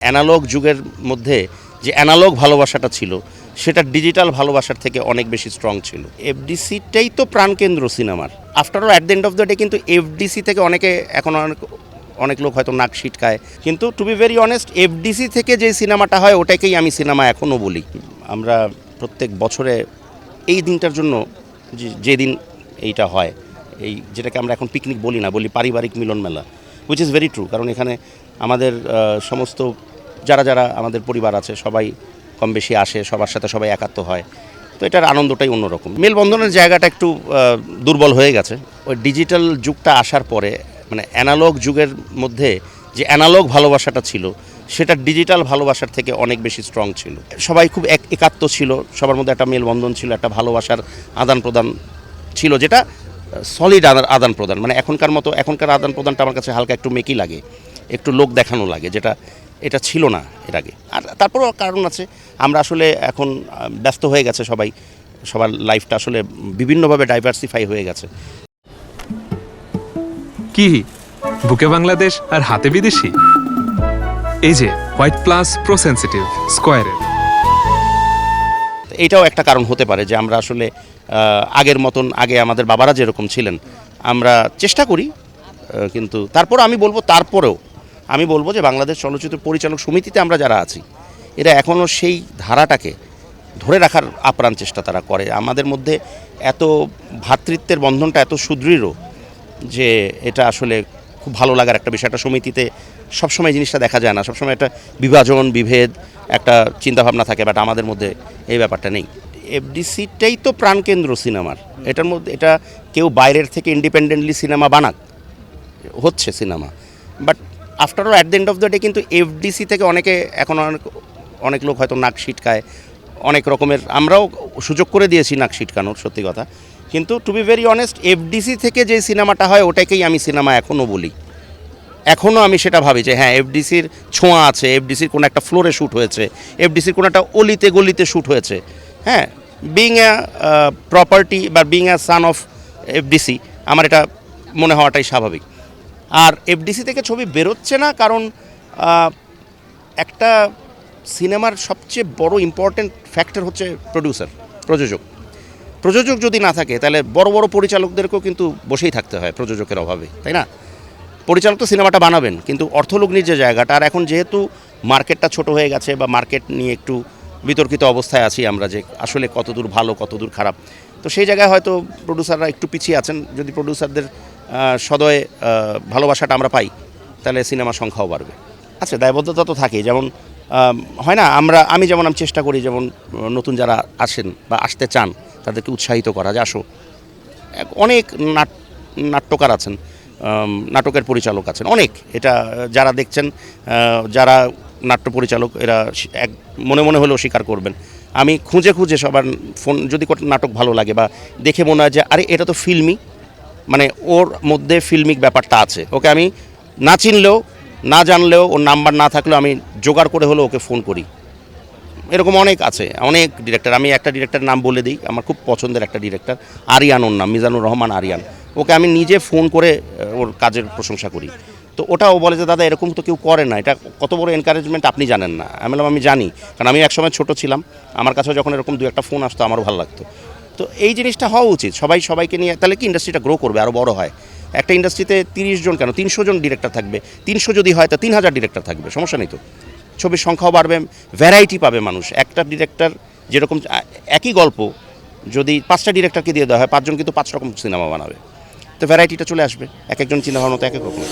Analogue যুগের মধ্যে যে অ্যানালগ ভালোবাসাটা ছিল সেটা ডিজিটাল ভালোবাসার থেকে অনেক বেশি স্ট্রং ছিল। এফডিসিটাই তো প্রাণকেন্দ্র সিনেমার। After all at the end of the day কিন্তু এফডিসি থেকে অনেকে এখন অনেক লোক হয়তো নাক ছিটকায়, কিন্তু to be very honest FDC থেকে যে সিনেমাটা হয় ওটাকেই আমি সিনেমা এখনও বলি। আমরা প্রত্যেক বছরে এই দিনটার জন্য যেদিন এইটা হয়, এই যেটাকে আমরা এখন পিকনিক বলি না, বলি পারিবারিক মিলন মেলা, হুইচ ইজ ভেরি ট্রু। কারণ এখানে আমাদের সমস্ত যারা যারা আমাদের পরিবার আছে সবাই কম বেশি আসে, সবার সাথে সবাই একাত্ম হয়, তো এটার আনন্দটাই অন্যরকম। মেলবন্ধনের জায়গাটা একটু দুর্বল হয়ে গেছে ওই ডিজিটাল যুগটা আসার পরে। মানে অ্যানালগ যুগের মধ্যে যে অ্যানালগ ভালোবাসাটা ছিল সেটা ডিজিটাল ভালোবাসার থেকে অনেক বেশি স্ট্রং ছিল। সবাই খুব একাত্ম ছিল, সবার মধ্যে একটা মেলবন্ধন ছিল, একটা ভালোবাসার আদান প্রদান ছিল, যেটা সলিড আদান প্রদান। মানে এখনকার আদান প্রদানটা আমার কাছে হালকা একটু মেকি লাগে, একটু লোক দেখানো লাগে, যেটা এটা ছিল না এর আগে। আর তারপরও কারণ আছে, আমরা আসলে এখন ব্যস্ত হয়ে গেছে সবাই, সবার লাইফটা আসলে বিভিন্নভাবে ডাইভার্সিফাই হয়ে গেছে। কি বুকে বাংলাদেশ আর হাতে বিদেশি, এই যে হোয়াইট প্লাস প্রো সেনসিটিভ স্কয়ারের। এইটাও একটা কারণ হতে পারে যে আমরা আসলে আগের মতন, আগে আমাদের বাবারা যেরকম ছিলেন আমরা চেষ্টা করি, কিন্তু তারপরেও আমি বলবো যে বাংলাদেশ চলচ্চিত্র পরিচালক সমিতিতে আমরা যারা আছি এরা এখনও সেই ধারাটাকে ধরে রাখার আপ্রাণ চেষ্টা তারা করে। আমাদের মধ্যে এত ভ্রাতৃত্বের বন্ধনটা এত সুদৃঢ় যে এটা আসলে খুব ভালো লাগার একটা বিষয়। একটা সমিতিতে সবসময় জিনিসটা দেখা যায় না, সবসময় একটা বিভাজন বিভেদ একটা চিন্তাভাবনা থাকে, বাট আমাদের মধ্যে এই ব্যাপারটা নেই। এফডিসিটাই তো প্রাণকেন্দ্র সিনেমার। এটার মধ্যে এটা কেউ বাইরের থেকে ইন্ডিপেন্ডেন্টলি সিনেমা বানাক, হচ্ছে cinema, but after all at the end of the day কিন্তু এফডিসি থেকে এখন অনেক লোক হয়তো নাক ছিটকায়, অনেক রকমের আমরাও সুযোগ করে দিয়েছি নাক ছিটকানোর, সত্যি কথা। কিন্তু to be very honest FDC থেকে যে সিনেমাটা হয় ওটাকেই আমি সিনেমা এখনও বলি। এখনও আমি সেটা ভাবি যে হ্যাঁ, এফডিসির ছোঁয়া আছে, এফডিসির কোনো একটা ফ্লোরে শ্যুট হয়েছে, এফডিসির কোনো একটা অলিতে গলিতে শ্যুট হয়েছে। হ্যাঁ, বিং এ প্রপার্টি বা being a son of FDC আমার এটা মনে হওয়াটাই স্বাভাবিক। আর এফডিসি থেকে ছবি বেরোচ্ছে না কারণ একটা সিনেমার সবচেয়ে বড় ইম্পর্ট্যান্ট ফ্যাক্টর হচ্ছে প্রযোজক যদি না থাকে তাহলে বড় বড় পরিচালকদেরকেও কিন্তু বসেই থাকতে হয় প্রযোজকের অভাবে, তাই না? পরিচালক তো সিনেমাটা বানাবেন, কিন্তু অর্থলগ্নির যে জায়গাটা, আর এখন যেহেতু মার্কেটটা ছোট হয়ে গেছে বা মার্কেট নিয়ে একটু বিতর্কিত অবস্থায় আছি আমরা, যে আসলে কতদূর ভালো কতদূর খারাপ, তো সেই জায়গায় হয়তো প্রডিউসাররা একটু পিছিয়ে আছেন। যদি প্রডিউসারদের সদয় ভালোবাসাটা আমরা পাই তাহলে সিনেমার সংখ্যাও বাড়বে। আচ্ছা, দায়বদ্ধতা তো থাকেই। যেমন হয় না, আমি যেমন চেষ্টা করি, যেমন নতুন যারা আসেন বা আসতে চান তাদেরকে উৎসাহিত করা, যে আসো। অনেক নাট্যকার আছেন, নাটকের পরিচালক আছেন অনেক, এটা যারা দেখছেন, যারা নাট্য পরিচালক এরা মনে মনে হলেও স্বীকার করবেন। আমি খুঁজে সবার ফোন, যদি নাটক ভালো লাগে বা দেখে মনে হয় যে আরে এটা তো ফিল্মি, মানে ওর মধ্যে ফিল্মিক ব্যাপারটা আছে, ওকে আমি না চিনলেও না জানলেও ওর নাম্বার না থাকলেও আমি জোগাড় করে হলেও ওকে ফোন করি। এরকম অনেক আছে, অনেক ডিরেক্টর। আমি একটা ডিরেক্টরের নাম বলে দিই, আমার খুব পছন্দের একটা ডিরেক্টর, আরিয়ান ওর নাম, মিজানুর রহমান আরিয়ান। ওকে আমি নিজে ফোন করে ওর কাজের প্রশংসা করি। তো ওটাও বলে যে দাদা এরকম তো কেউ করে না, এটা কত বড় এনকারেজমেন্ট আপনি জানেন না। আমি বললাম আমি জানি, কারণ আমি একসময় ছোট ছিলাম, আমার কাছেও যখন এরকম দু একটা ফোন আসতো আমারও ভালো লাগতো। তো এই জিনিসটা হওয়া উচিত, সবাইকে নিয়ে, তাহলে কি ইন্ডাস্ট্রিটা গ্রো করবে, আরও বড় হয়। একটা ইন্ডাস্ট্রিতে 30 জন কেন 300 জন ডিরেক্টর থাকবে, 300 যদি হয় তা 3000 ডিরেক্টর থাকবে, সমস্যা নেই তো। ছবির সংখ্যাও বাড়বে, ভ্যারাইটি পাবে মানুষ। একটা ডিরেক্টর যেরকম একই গল্প যদি 5টা ডিরেক্টরকে দিয়ে দেওয়া হয়, 5 জন কিন্তু 5 রকম সিনেমা বানাবে, তো ভ্যারাইটিটা চলে আসবে, এক একজন চিন্তাভাবনা তো এক এক রকম।